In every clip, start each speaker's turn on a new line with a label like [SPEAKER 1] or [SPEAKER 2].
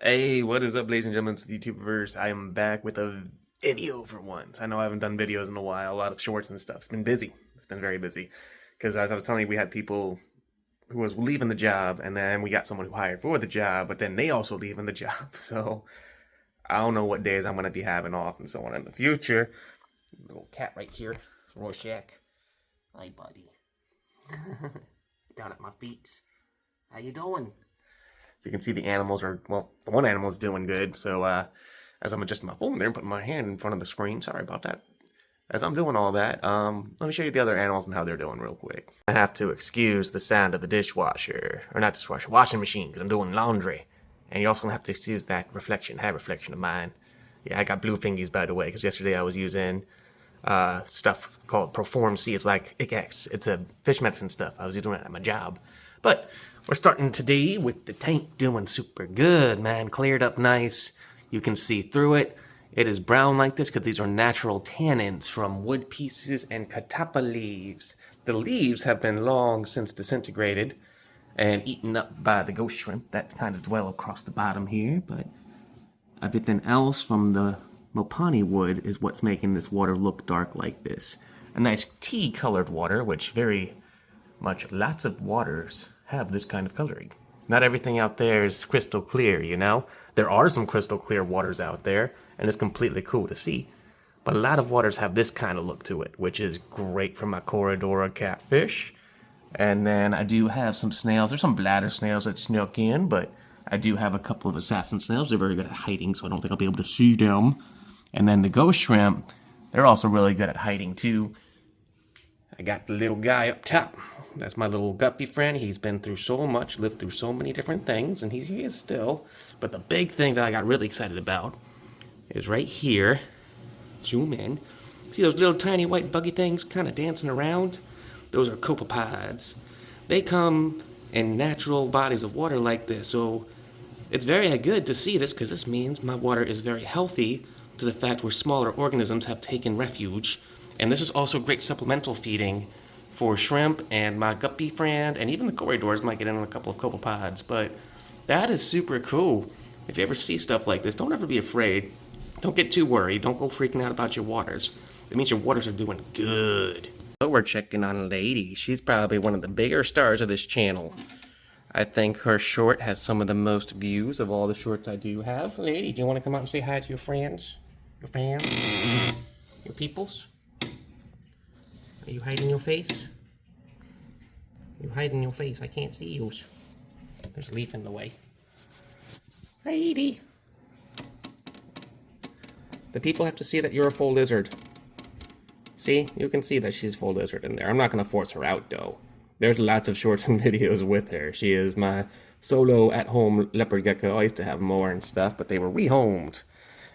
[SPEAKER 1] Hey, what is up, ladies and gentlemen, to the YouTubeverse? I am back with a video for once. I know I haven't done videos in a while, a lot of shorts and stuff. It's been busy. It's been very busy. Because as I was telling you, we had people who was leaving the job, and then we got someone who hired for the job, but then they also leaving the job. So I don't know what days I'm going to be having off and so on in the future. Little cat right here, Rorschach. Hi, buddy. Down at my feet. How you doing? So you can see the animals are, well, the one animal is doing good. So as I'm adjusting my phone there and putting my hand in front of the screen, sorry about that. As I'm doing all that, let me show you the other animals and how they're doing real quick. I have to excuse the sound of the dishwasher, or not dishwasher, washing machine, because I'm doing laundry. And you're also going to have to excuse that hair reflection of mine. Yeah, I got blue fingies, by the way, because yesterday I was using stuff called Proform C. It's like ICX. It's a fish medicine stuff. I was doing it at my job. But we're starting today with the tank doing super good, man. Cleared up nice. You can see through it. It is brown like this because these are natural tannins from wood pieces and catappa leaves. The leaves have been long since disintegrated and eaten up by the ghost shrimp that kind of dwell across the bottom here, but everything else from the Mopani wood is what's making this water look dark like this. A nice tea-colored water, which very much lots of waters have this kind of coloring. Not everything out there is crystal clear, you know? There are some crystal clear waters out there, and it's completely cool to see. But a lot of waters have this kind of look to it, which is great for my Corydoras catfish. And then I do have some snails. There's some bladder snails that snuck in, but I do have a couple of assassin snails. They're very good at hiding, so I don't think I'll be able to see them. And then the ghost shrimp, they're also really good at hiding too. I got the little guy up top. That's my little guppy friend. He's been through so much, lived through so many different things, and he is still. But the big thing that I got really excited about is right here. Zoom in. See those little tiny white buggy things kind of dancing around? Those are copepods. They come in natural bodies of water like this, so it's very good to see this because this means my water is very healthy to the fact where smaller organisms have taken refuge. And this is also great supplemental feeding for shrimp and my guppy friend, and even the Corydoras might get in on a couple of copepods. But that is super cool. If you ever see stuff like this, don't ever be afraid. Don't get too worried. Don't go freaking out about your waters. It means your waters are doing good. But we're checking on Lady. She's probably one of the bigger stars of this channel. I think her short has some of the most views of all the shorts I do have. Lady, do you want to come out and say hi to your friends? Your fans? Your peoples? Are you hiding your face? You hiding your face. I can't see you. There's a leaf in the way. Lady. The people have to see that you're a full lizard. See? You can see that she's full lizard in there. I'm not going to force her out, though. There's lots of shorts and videos with her. She is my solo at-home leopard gecko. I used to have more and stuff, but they were rehomed.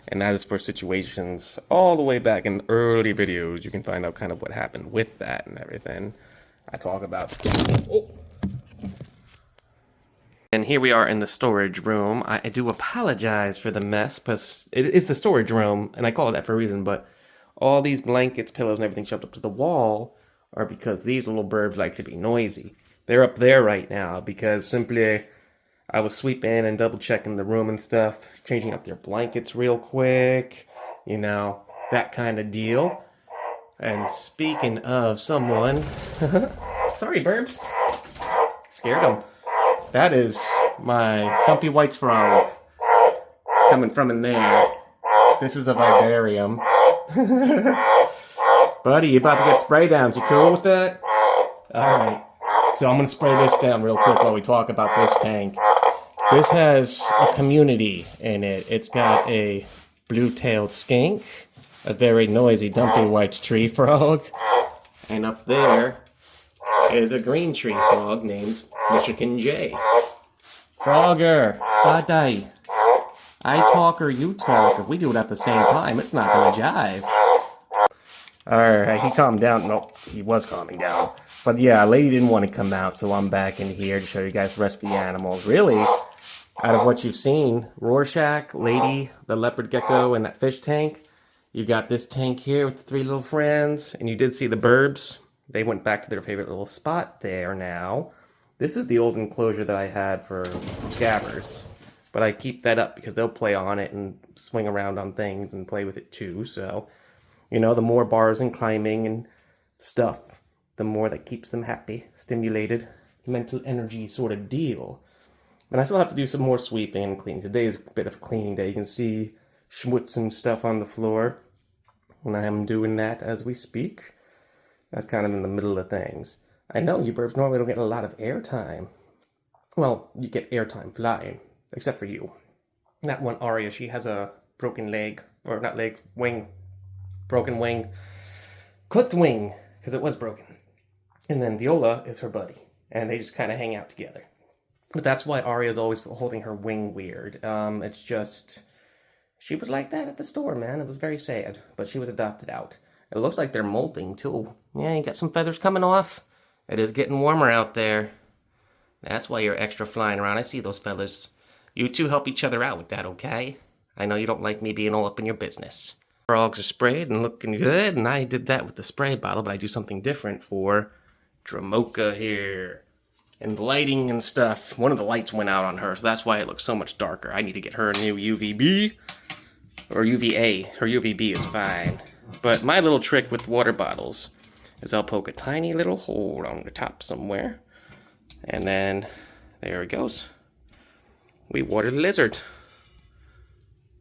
[SPEAKER 1] And that is for situations all the way back in early videos. You can find out kind of what happened with that and everything. I talk about... Oh. And here we are in the storage room. I do apologize for the mess, but it is the storage room, and I call it that for a reason, but all these blankets, pillows, and everything shoved up to the wall are because these little birds like to be noisy. They're up there right now because simply I was sweeping and double checking the room and stuff, changing up their blankets real quick, you know, that kind of deal. And speaking of someone, sorry, Burbs, scared them. That is my Dumpy White's frog coming from in there. This is a vivarium. Buddy, you about to get spray downs. You cool with that? Alright. So I'm going to spray this down real quick while we talk about this tank. This has a community in it. It's got a blue-tailed skink, a very noisy Dumpy White's tree frog, and up there is a green tree frog named Michigan J. Frogger, buddy. I talk or you talk. If we do it at the same time, it's not going to jive. Alright, he calmed down. Nope, he was calming down. But yeah, Lady didn't want to come out, so I'm back in here to show you guys the rest of the animals. Really, out of what you've seen, Rorschach, Lady, the leopard gecko, and that fish tank, you got this tank here with the three little friends, and you did see the Burbs. They went back to their favorite little spot there now. This is the old enclosure that I had for scabbers.
[SPEAKER 2] But I keep that up because they'll play on it and swing around on things and play with it too. So, you know, the more bars and climbing and stuff, the more that keeps them happy, stimulated, mental energy sort of deal. And I still have to do some more sweeping and cleaning. Today is a bit of a cleaning day. You can see schmutz and stuff on the floor. And I am doing that as we speak. That's kind of in the middle of things. I know you birds normally don't get a lot of airtime. Well, you get airtime flying, except for you. That one, Aria, she has a broken leg, or not leg, wing. Broken wing. Clipped wing, because it was broken. And then Viola is her buddy, and they just kind of hang out together. But that's why Aria's always holding her wing weird. It's just, she was like that at the store, man. It was very sad, but she was adopted out. It looks like they're molting, too. Yeah, you got some feathers coming off. It is getting warmer out there. That's why you're extra flying around. I see those feathers. You two help each other out with that, okay? I know you don't like me being all up in your business. Frogs are sprayed and looking good, and I did that with the spray bottle, but I do something different for Dromoka here. And lighting and stuff. One of the lights went out on her, so that's why it looks so much darker. I need to get her a new UVB. Or UVA. Her UVB is fine. But my little trick with water bottles is I'll poke a tiny little hole on the top somewhere. And then, there it goes. We water the lizard.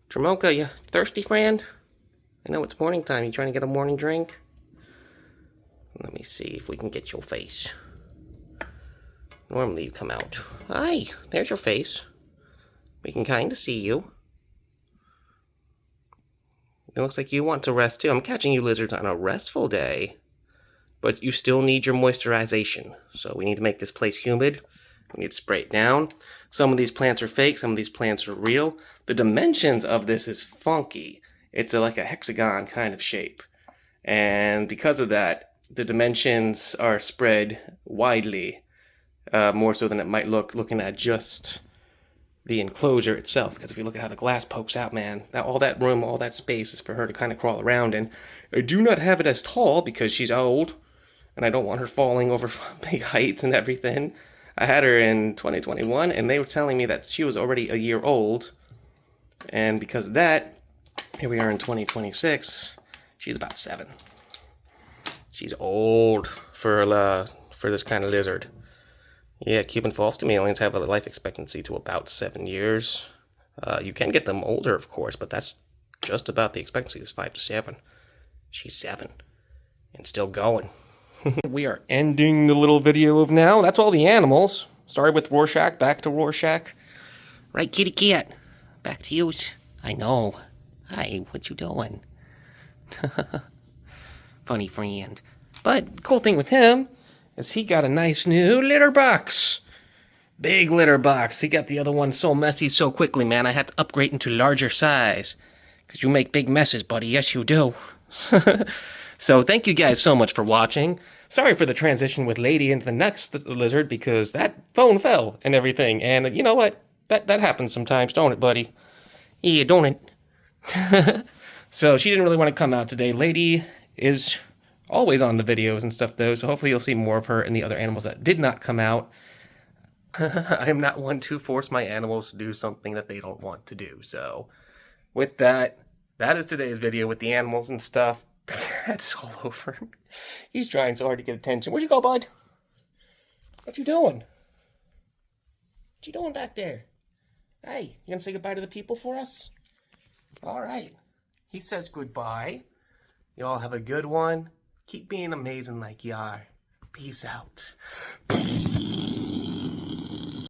[SPEAKER 2] Dromoka, you thirsty, friend? I know it's morning time. You trying to get a morning drink? Let me see if we can get your face. Normally you come out. Hi, there's your face. We can kind of see you. It looks like you want to rest too. I'm catching you lizards on a restful day. But you still need your moisturization. So we need to make this place humid. We need to spray it down. Some of these plants are fake. Some of these plants are real. The dimensions of this is funky. It's like a hexagon kind of shape. And because of that, the dimensions are spread widely. More so than it might look looking at just the enclosure itself. Because if you look at how the glass pokes out, man, all that room, all that space is for her to kind of crawl around in. I do not have it as tall because she's old. And I don't want her falling over big heights and everything. I had her in 2021, and they were telling me that she was already a year old. And because of that, here we are in 2026. She's about 7. She's old for this kind of lizard. Yeah, Cuban false chameleons have a life expectancy to about 7 years. You can get them older, of course, but that's just about the expectancy is 5 to 7. She's 7 and still going. We are ending the little video of now. That's all the animals. Started with Rorschach, back to Rorschach. Right, kitty cat. Back to you. I know. Hi, what you doing? Funny friend. But cool thing with him is he got a nice new litter box. Big litter box. He got the other one so messy so quickly, man. I had to upgrade into larger size. Because you make big messes, buddy. Yes, you do. So thank you guys so much for watching. Sorry for the transition with Lady into the next lizard because that phone fell and everything. And you know what? That happens sometimes, don't it, buddy? Yeah, don't it? So she didn't really want to come out today. Lady is always on the videos and stuff, though. So hopefully you'll see more of her and the other animals that did not come out. I am not one to force my animals to do something that they don't want to do. So with that, that is today's video with the animals and stuff. That's all over. He's trying so hard to get attention. Where'd you go, bud? What you doing? What you doing back there? Hey, you gonna say goodbye to the people for us? All right. He says goodbye. You all have a good one. Keep being amazing like you are. Peace out.